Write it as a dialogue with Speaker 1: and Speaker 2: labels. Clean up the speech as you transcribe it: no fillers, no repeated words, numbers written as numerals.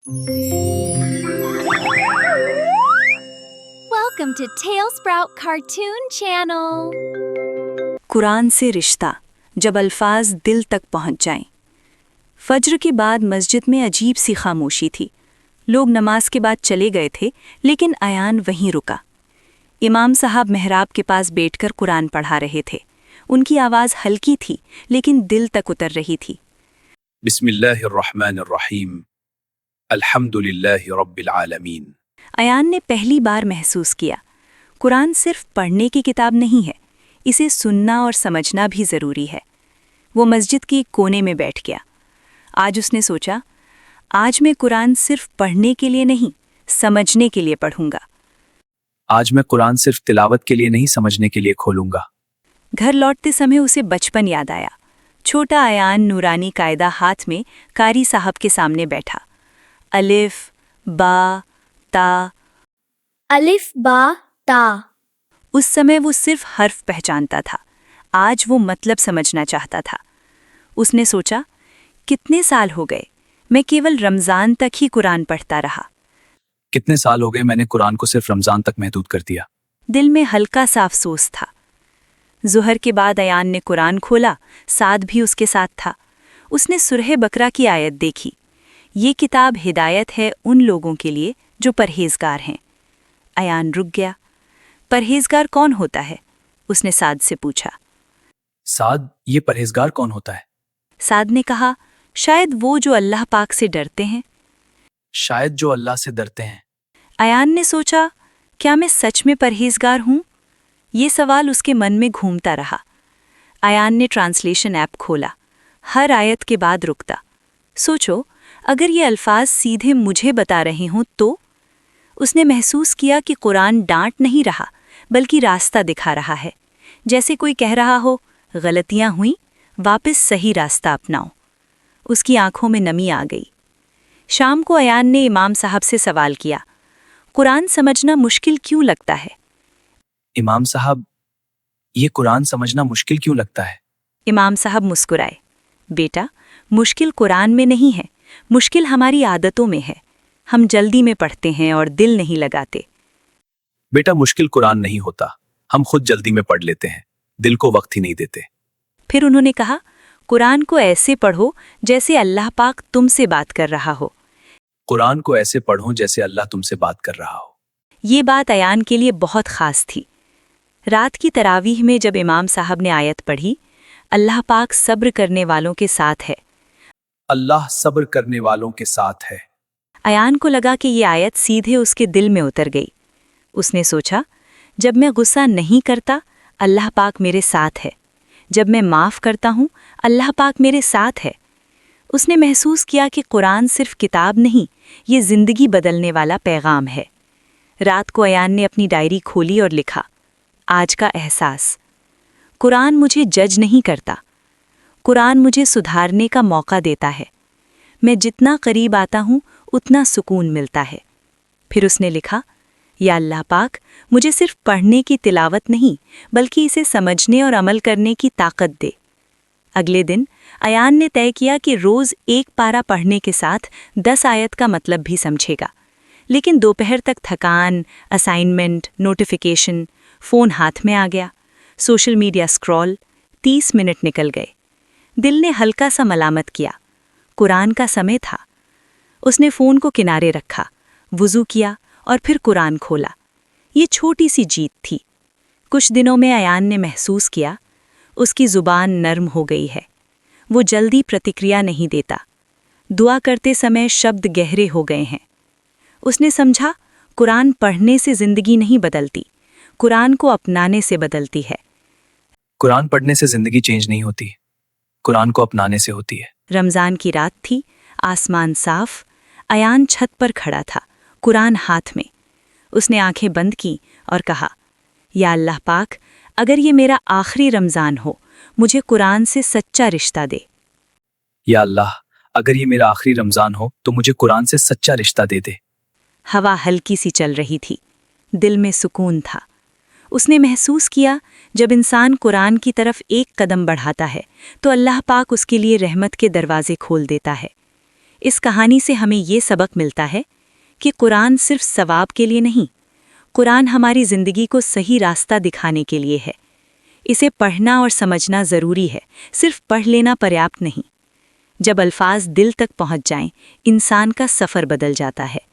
Speaker 1: Welcome to Tailsprout Cartoon Channel.
Speaker 2: Quran से रिश्ता, जब अल्फाज दिल तक पहुंच जाएं। फज्र के बाद मस्जिद में अजीब सी खामोशी थी। लोग नमाज के बाद चले गए थे, लेकिन अयान वहीं रुका। इमाम साहब मेहराब के पास बैठकर कुरान पढ़ा रहे थे। उनकी आवाज़ हल्की थी, लेकिन दिल तक उतर रही थी।
Speaker 3: बिस्मिल्लाहिर्रहमानिर्रहीम, अल्हम्दुलिल्लाहि रब्बिल आलमीन।
Speaker 2: अयान ने पहली बार महसूस किया, कुरान सिर्फ पढ़ने की किताब नहीं है, इसे सुनना और समझना भी ज़रूरी है। वो मस्जिद के एक कोने में बैठ गया। आज उसने सोचा, आज मैं कुरान सिर्फ पढ़ने के लिए नहीं, समझने के लिए पढ़ूंगा।
Speaker 3: आज मैं कुरान सिर्फ तिलावत के लिए नहीं, समझने के लिए खोलूंगा।
Speaker 2: घर लौटते समय उसे बचपन याद आया। छोटा अयान नूरानी कायदा हाथ में कारी साहब के सामने बैठा। अलिफ, बा, ता।
Speaker 1: अलिफ बा ता।
Speaker 2: उस समय वो सिर्फ हर्फ पहचानता था, आज वो मतलब समझना चाहता था। उसने सोचा, कितने साल हो गए, मैं केवल रमज़ान तक ही कुरान पढ़ता रहा।
Speaker 3: कितने साल हो गए, मैंने कुरान को सिर्फ रमज़ान तक महदूद कर दिया।
Speaker 2: दिल में हल्का सा अफसोस था। ज़ुहर के बाद अयान ने कुरान खोला, साद भी उसके साथ था। उसने सुरह बकरा की आयत देखी। ये किताब हिदायत है उन लोगों के लिए जो परहेज़गार हैं। अयान रुक गया। परहेज़गार कौन होता है? उसने साद से पूछा।
Speaker 3: साद, ये परहेज़गार कौन होता है?
Speaker 2: साद ने कहा, शायद वो जो अल्लाह पाक से डरते हैं।
Speaker 3: शायद जो अल्लाह से डरते हैं।
Speaker 2: अयान ने सोचा, क्या मैं सच में परहेज़गार हूँ? ये सवाल उसके मन में घूमता रहा। अयान ने ट्रांसलेशन ऐप खोला। हर आयत के बाद रुकता। सोचो, अगर ये अल्फाज सीधे मुझे बता रहे हों तो? उसने महसूस किया कि कुरान डांट नहीं रहा, बल्कि रास्ता दिखा रहा है। जैसे कोई कह रहा हो, गलतियां हुई, वापस सही रास्ता अपनाओ। उसकी आंखों में नमी आ गई। शाम को अयान ने इमाम साहब से सवाल किया, कुरान समझना मुश्किल क्यों लगता है?
Speaker 3: इमाम साहब, ये कुरान समझना मुश्किल क्यों लगता है?
Speaker 2: इमाम साहब मुस्कुराए। बेटा, मुश्किल कुरान में नहीं है, मुश्किल हमारी आदतों में है। हम जल्दी में पढ़ते हैं और दिल नहीं लगाते।
Speaker 3: बेटा, मुश्किल कुरान नहीं होता, हम खुद जल्दी में पढ़ लेते हैं, दिल को वक्त ही नहीं देते।
Speaker 2: फिर उन्होंने कहा, कुरान को ऐसे पढ़ो जैसे अल्लाह पाक तुमसे बात कर रहा हो।
Speaker 3: कुरान को ऐसे पढ़ो जैसे अल्लाह तुमसे बात कर रहा हो।
Speaker 2: ये बात अयान के लिए बहुत ख़ास थी। रात की तरावीह में जब इमाम साहब ने आयत पढ़ी, अल्लाह पाक सब्र करने वालों के साथ है।
Speaker 3: अल्लाह सब्र करने वालों के साथ है।
Speaker 2: अयान को लगा कि ये आयत सीधे उसके दिल में उतर गई। उसने सोचा, जब मैं गुस्सा नहीं करता, अल्लाह पाक मेरे साथ है। जब मैं माफ़ करता हूँ, अल्लाह पाक मेरे साथ है। उसने महसूस किया कि कुरान सिर्फ किताब नहीं, ये ज़िंदगी बदलने वाला पैगाम है। रात को अयान ने अपनी डायरी खोली और लिखा, आज का एहसास। कुरान मुझे जज नहीं करता, कुरान मुझे सुधारने का मौका देता है। मैं जितना करीब आता हूँ, उतना सुकून मिलता है। फिर उसने लिखा, या अल्लाह पाक, मुझे सिर्फ पढ़ने की तिलावत नहीं, बल्कि इसे समझने और अमल करने की ताकत दे। अगले दिन अयान ने तय किया कि रोज़ एक पारा पढ़ने के साथ 10 आयत का मतलब भी समझेगा। लेकिन दोपहर तक थकान, असाइनमेंट, नोटिफिकेशन, फ़ोन हाथ में आ गया। सोशल मीडिया स्क्रॉल, 30 मिनट निकल गए। दिल ने हल्का सा मलामत किया। कुरान का समय था। उसने फ़ोन को किनारे रखा, वुज़ू किया और फिर कुरान खोला। ये छोटी सी जीत थी। कुछ दिनों में अयान ने महसूस किया, उसकी ज़ुबान नरम हो गई है। वो जल्दी प्रतिक्रिया नहीं देता। दुआ करते समय शब्द गहरे हो गए हैं। उसने समझा, कुरान पढ़ने से ज़िंदगी नहीं बदलती, कुरान को अपनाने से बदलती है।
Speaker 3: कुरान पढ़ने से जिंदगी चेंज नहीं होती, कुरान को अपनाने से होती है।
Speaker 2: रमज़ान की रात थी, आसमान साफ। अयान छत पर खड़ा था, कुरान हाथ में। उसने आंखें बंद की और कहा, या अल्लाह पाक, अगर ये मेरा आखिरी रमज़ान हो, मुझे कुरान से सच्चा रिश्ता दे।
Speaker 3: या अल्लाह, अगर ये मेरा आखिरी रमज़ान हो तो मुझे कुरान से सच्चा रिश्ता दे दे।
Speaker 2: हवा हल्की सी चल रही थी, दिल में सुकून था। उसने महसूस किया, जब इंसान कुरान की तरफ एक कदम बढ़ाता है तो अल्लाह पाक उसके लिए रहमत के दरवाजे खोल देता है। اس کہانی سے ہمیں یہ سبق ملتا ہے کہ قرآن صرف ثواب کے لیے نہیں، قرآن ہماری زندگی کو صحیح راستہ دکھانے کے لیے ہے۔ اسے پڑھنا اور سمجھنا ضروری ہے، صرف پڑھ لینا پریاپت نہیں۔ جب الفاظ دل تک پہنچ جائیں، انسان کا سفر بدل جاتا ہے۔